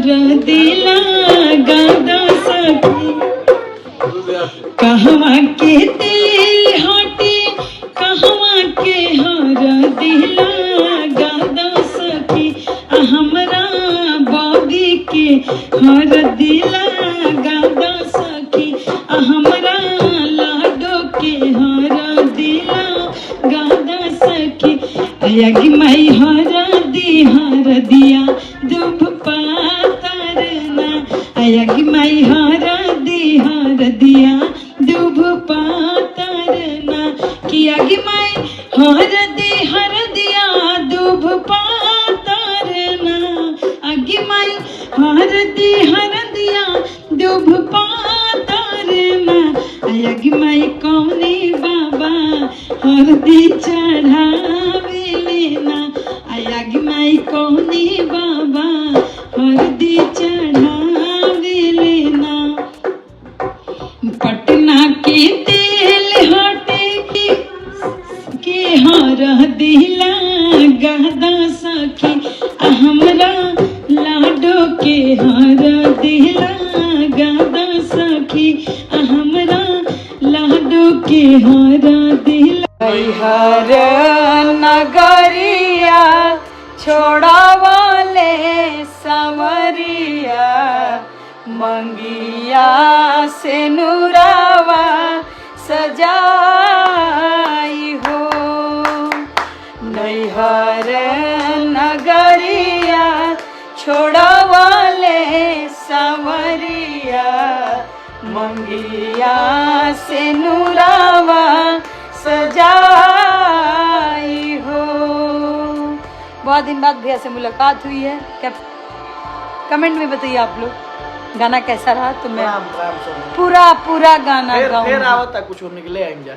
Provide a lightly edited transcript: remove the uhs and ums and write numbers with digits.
दिला गादा सखी कहवा के तेल हटे कहवा के हर दिला गादा सखी हमरा बॉबी के हर दिला गादा सखी हमरा लाडो के हर दिला गादा सखी अयगी मई हर दिया दुभ पातरना अयगी मई हर दिया दुभ पातरना कियागी मई हर दिया दुभ पातरना अगी मई हर दिया दुभ पातरना अयगी मई कौनी बाबा हरदी चढ़ावे लेना अयगी मई कौनी बाबा हरदी चढ़ावे लेना पटना के तेल हटे के हर दिला गादा सखी हमरा लाडो के हर दिला गादा सखी हमरा लाडो के हर दिला हर नगरिया छोड़ावाले संवरिया मंगिया से नूरावा सजाई हो नैहर नगरिया छोड़ावाले संवरिया मंगिया से नूरावा सजाई हो। बहुत दिन बाद भैया से मुलाकात हुई है, क्या कमेंट में बताइए आप लोग गाना कैसा रहा। तो मैं पूरा गाना गाऊंगा। फिर आवता कुछ निकले आएंगे।